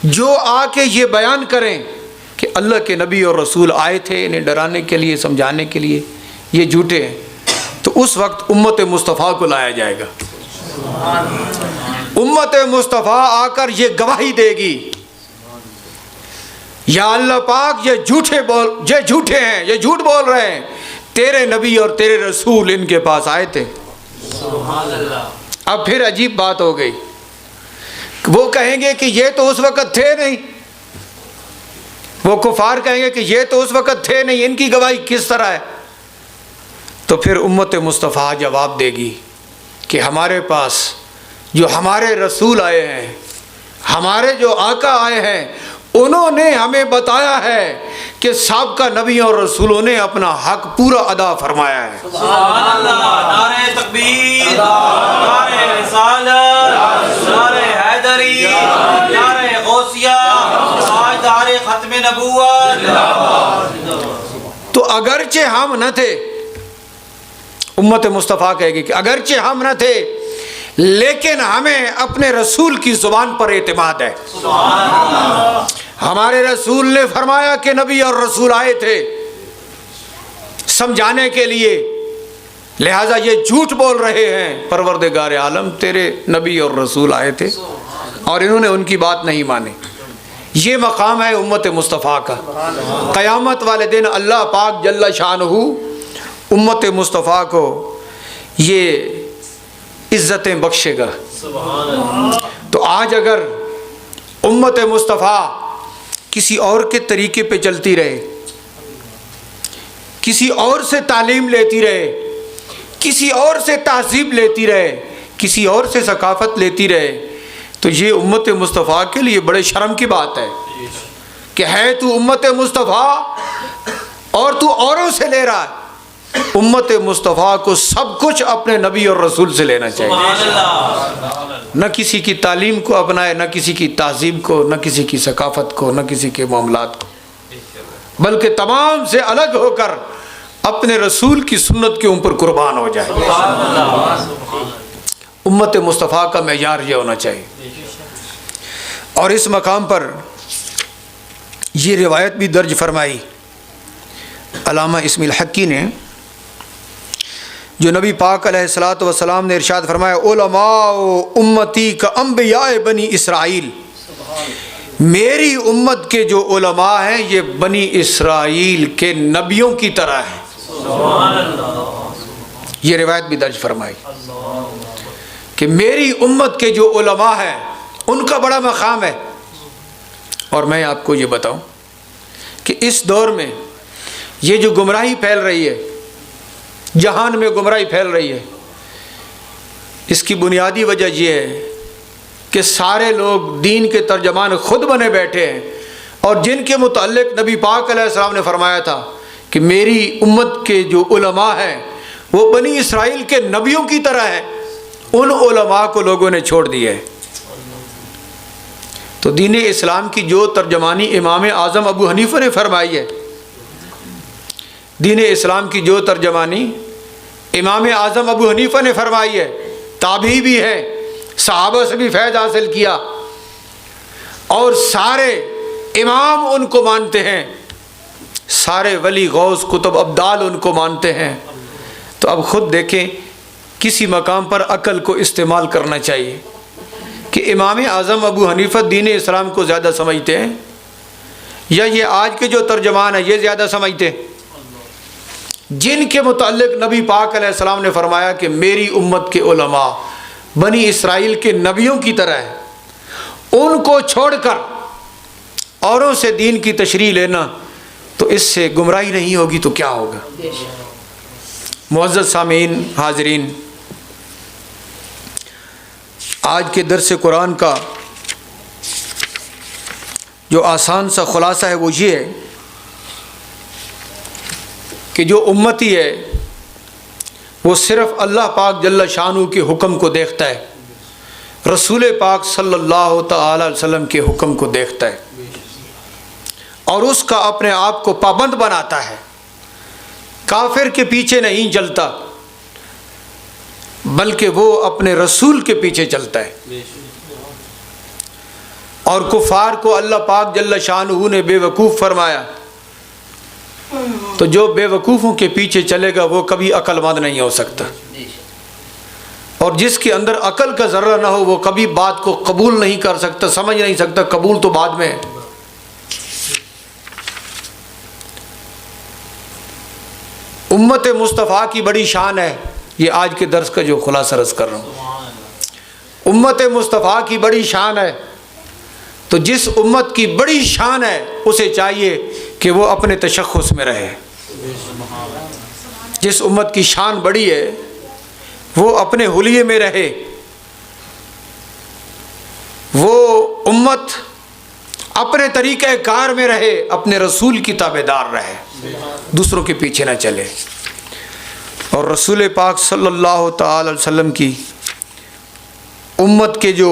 جو آ کے یہ بیان کریں کہ اللہ کے نبی اور رسول آئے تھے انہیں ڈرانے کے لیے سمجھانے کے لیے، یہ جھوٹے ہیں۔ تو اس وقت امت مصطفیٰ کو لایا جائے گا، امت مصطفیٰ آ کر یہ گواہی دے گی یا اللہ پاک یہ جھوٹے ہیں، یہ جھوٹ بول رہے ہیں، تیرے نبی اور تیرے رسول ان کے پاس آئے تھے۔ اب پھر عجیب بات ہو گئی، وہ کہیں گے کہ یہ تو اس وقت تھے نہیں، وہ کفار کہیں گے کہ یہ تو اس وقت تھے نہیں، ان کی گواہی کس طرح ہے؟ تو پھر امت مصطفیٰ جواب دے گی کہ ہمارے پاس جو ہمارے رسول آئے ہیں، ہمارے جو آقا آئے ہیں، انہوں نے ہمیں بتایا ہے کہ سابقہ نبی اور رسولوں نے اپنا حق پورا ادا فرمایا ہے۔ سبحان اللہ، نعرہ تکبیر، نعرہ رسالت، نعرہ حیدری، نعرہ غوثیہ، نعرہ ختم نبوت۔ تو اگرچہ ہم نہ تھے، امت مصطفیٰ کہے گی کہ اگرچہ ہم نہ تھے لیکن ہمیں اپنے رسول کی زبان پر اعتماد ہے۔ ہمارے رسول نے فرمایا کہ نبی اور رسول آئے تھے سمجھانے کے لیے، لہٰذا یہ جھوٹ بول رہے ہیں، پروردگار عالم تیرے نبی اور رسول آئے تھے اور انہوں نے ان کی بات نہیں مانی۔ یہ مقام ہے امت مصطفیٰ کا۔ قیامت والے دن اللہ پاک جل شانہ امت مصطفیٰ کو یہ عزتیں بخشے گا۔ تو آج اگر امت مصطفیٰ کسی اور کے طریقے پہ چلتی رہے کسی اور سے تعلیم لیتی رہے، کسی اور سے تہذیب لیتی رہے، کسی اور سے ثقافت لیتی رہے، تو یہ امت مصطفیٰ کے لیے بڑے شرم کی بات ہے کہ ہے تو امت مصطفیٰ اور تو اوروں سے لے رہا ہے۔ امت مصطفیٰ کو سب کچھ اپنے نبی اور رسول سے لینا چاہیے، نہ کسی کی تعلیم کو اپنائے، نہ کسی کی تہذیب کو، نہ کسی کی ثقافت کو، نہ کسی کے معاملات کو، بلکہ تمام سے الگ ہو کر اپنے رسول کی سنت کے اوپر قربان ہو جائے۔ امت مصطفیٰ کا معیار یہ ہونا چاہیے۔ اور اس مقام پر یہ روایت بھی درج فرمائی علامہ اسماعیل حقی نے، جو نبی پاک علیہ الصلوۃ والسلام نے ارشاد فرمایا، علماء امتی کا انبیاء بنی اسرائیل، میری امت کے جو علماء ہیں یہ بنی اسرائیل کے نبیوں کی طرح ہیں۔ یہ روایت بھی درج فرمائی کہ میری امت کے جو علماء ہیں ان کا بڑا مقام ہے۔ اور میں آپ کو یہ بتاؤں کہ اس دور میں یہ جو گمراہی پھیل رہی ہے، جہان میں گمراہی پھیل رہی ہے، اس کی بنیادی وجہ یہ ہے کہ سارے لوگ دین کے ترجمان خود بنے بیٹھے ہیں، اور جن کے متعلق نبی پاک علیہ السلام نے فرمایا تھا کہ میری امت کے جو علماء ہیں وہ بنی اسرائیل کے نبیوں کی طرح ہیں، ان علماء کو لوگوں نے چھوڑ دیا ہے۔ تو دین اسلام کی جو ترجمانی امام اعظم ابو حنیفہ نے فرمائی ہے، دین اسلام کی جو ترجمانی امام اعظم ابو حنیفہ نے فرمائی ہے، تابعی بھی ہے، صحابہ سے بھی فیض حاصل کیا، اور سارے امام ان کو مانتے ہیں، سارے ولی غوث کتب ابدال ان کو مانتے ہیں۔ تو اب خود دیکھیں، کسی مقام پر عقل کو استعمال کرنا چاہیے کہ امام اعظم ابو حنیفہ دین اسلام کو زیادہ سمجھتے ہیں یا یہ آج کے جو ترجمان ہیں یہ زیادہ سمجھتے ہیں؟ جن کے متعلق نبی پاک علیہ السلام نے فرمایا کہ میری امت کے علماء بنی اسرائیل کے نبیوں کی طرح ہیں، ان کو چھوڑ کر اوروں سے دین کی تشریح لینا، تو اس سے گمراہی نہیں ہوگی تو کیا ہوگا؟ معزز سامعین، حاضرین، آج کے درس قرآن کا جو آسان سا خلاصہ ہے وہ یہ ہے کہ جو امتی ہے وہ صرف اللہ پاک جل شانہ کے حکم کو دیکھتا ہے، رسول پاک صلی اللہ تعالی علیہ وسلم کے حکم کو دیکھتا ہے، اور اس کا اپنے آپ کو پابند بناتا ہے، کافر کے پیچھے نہیں چلتا بلکہ وہ اپنے رسول کے پیچھے چلتا ہے۔ اور کفار کو اللہ پاک جل شانہ نے بے وقوف فرمایا، تو جو بے وقوفوں کے پیچھے چلے گا وہ کبھی عقل مند نہیں ہو سکتا، اور جس کے اندر عقل کا ذرہ نہ ہو وہ کبھی بات کو قبول نہیں کر سکتا، سمجھ نہیں سکتا، قبول تو بعد میں ہے۔ امت مصطفیٰ کی بڑی شان ہے، یہ آج کے درس کا جو خلاصہ عرض کر رہا ہوں، امت مصطفیٰ کی بڑی شان ہے، تو جس امت کی بڑی شان ہے اسے چاہیے کہ وہ اپنے تشخص میں رہے۔ جس امت کی شان بڑی ہے وہ اپنے حلیے میں رہے، وہ امت اپنے طریقہ کار میں رہے، اپنے رسول کی تابعدار رہے، دوسروں کے پیچھے نہ چلے۔ اور رسول پاک صلی اللہ تعالی علیہ وسلم کی امت کے جو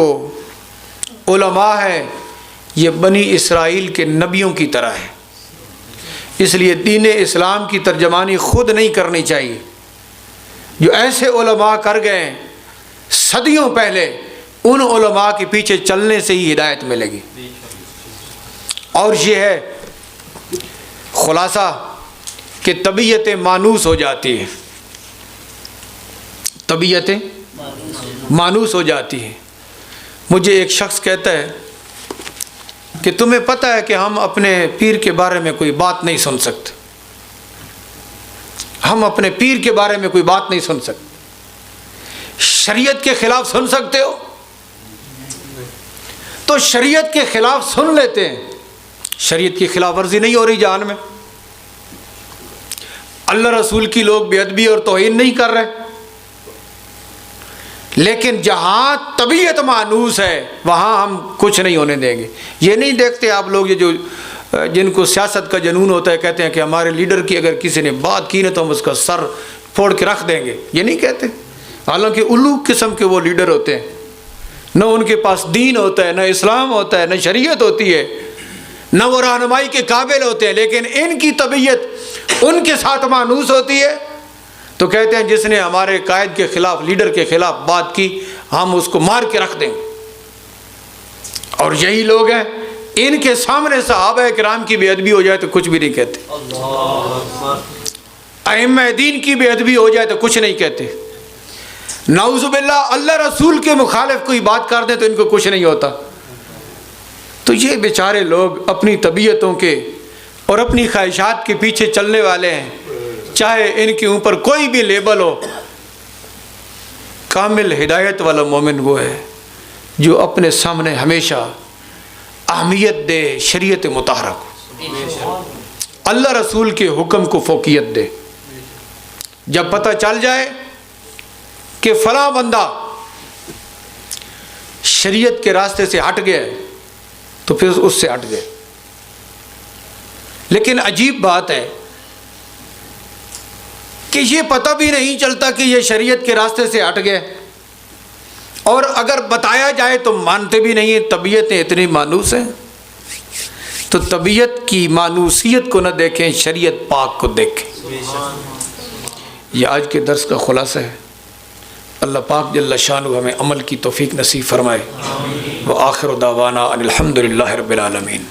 علماء ہیں یہ بنی اسرائیل کے نبیوں کی طرح ہیں، اس لیے دین اسلام کی ترجمانی خود نہیں کرنی چاہیے۔ جو ایسے علماء کر گئے ہیں صدیوں پہلے، ان علماء کے پیچھے چلنے سے ہی ہدایت ملے گی۔ اور یہ ہے خلاصہ کہ طبیعتیں مانوس ہو جاتی ہیں، طبیعتیں مانوس ہو جاتی ہیں۔ مجھے ایک شخص کہتا ہے کہ تمہیں پتہ ہے کہ ہم اپنے پیر کے بارے میں کوئی بات نہیں سن سکتے، ہم اپنے پیر کے بارے میں کوئی بات نہیں سن سکتے، شریعت کے خلاف سن سکتے ہو؟ تو شریعت کے خلاف سن لیتے ہیں، شریعت کی خلاف ورزی نہیں ہو رہی جہان میں۔ اللہ رسول کی لوگ بے ادبی اور توہین نہیں کر رہے، لیکن جہاں طبیعت مانوس ہے وہاں ہم کچھ نہیں ہونے دیں گے۔ یہ نہیں دیکھتے آپ لوگ، یہ جو جن کو سیاست کا جنون ہوتا ہے، کہتے ہیں کہ ہمارے لیڈر کی اگر کسی نے بات کی نا تو ہم اس کا سر پھوڑ کے رکھ دیں گے، یہ نہیں کہتے۔ حالانکہ الو قسم کے وہ لیڈر ہوتے ہیں، نہ ان کے پاس دین ہوتا ہے، نہ اسلام ہوتا ہے، نہ شریعت ہوتی ہے، نہ وہ رہنمائی کے قابل ہوتے ہیں، لیکن ان کی طبیعت ان کے ساتھ مانوس ہوتی ہے تو کہتے ہیں جس نے ہمارے قائد کے خلاف، لیڈر کے خلاف بات کی، ہم اس کو مار کے رکھ دیں گے۔ اور یہی لوگ ہیں، ان کے سامنے صحابہ کرام کی بے ادبی ہو جائے تو کچھ بھی نہیں کہتے، ائمہ دین کی بے ادبی ہو جائے تو کچھ نہیں کہتے۔ نعوذ باللہ اللہ رسول کے مخالف کوئی بات کر دیں تو ان کو کچھ نہیں ہوتا۔ تو یہ بیچارے لوگ اپنی طبیعتوں کے اور اپنی خواہشات کے پیچھے چلنے والے ہیں، چاہے ان کے اوپر کوئی بھی لیبل ہو۔ کامل ہدایت والا مومن وہ ہے جو اپنے سامنے ہمیشہ اہمیت دے شریعت مطہرہ کو، اللہ رسول کے حکم کو فوقیت دے۔ جب پتہ چل جائے کہ فلاں بندہ شریعت کے راستے سے ہٹ گیا تو پھر اس سے ہٹ گئے۔ لیکن عجیب بات ہے کہ یہ پتہ بھی نہیں چلتا کہ یہ شریعت کے راستے سے ہٹ گئے، اور اگر بتایا جائے تو مانتے بھی نہیں ہیں۔ طبیعتیں اتنی مانوس ہیں، تو طبیعت کی مانوسیت کو نہ دیکھیں، شریعت پاک کو دیکھیں۔ یہ آج کے درس کا خلاصہ ہے۔ اللہ پاک جل شانہ ہمیں عمل کی توفیق نصیب فرمائے۔ وآخر دعوانا ان الحمد للہ رب العالمین۔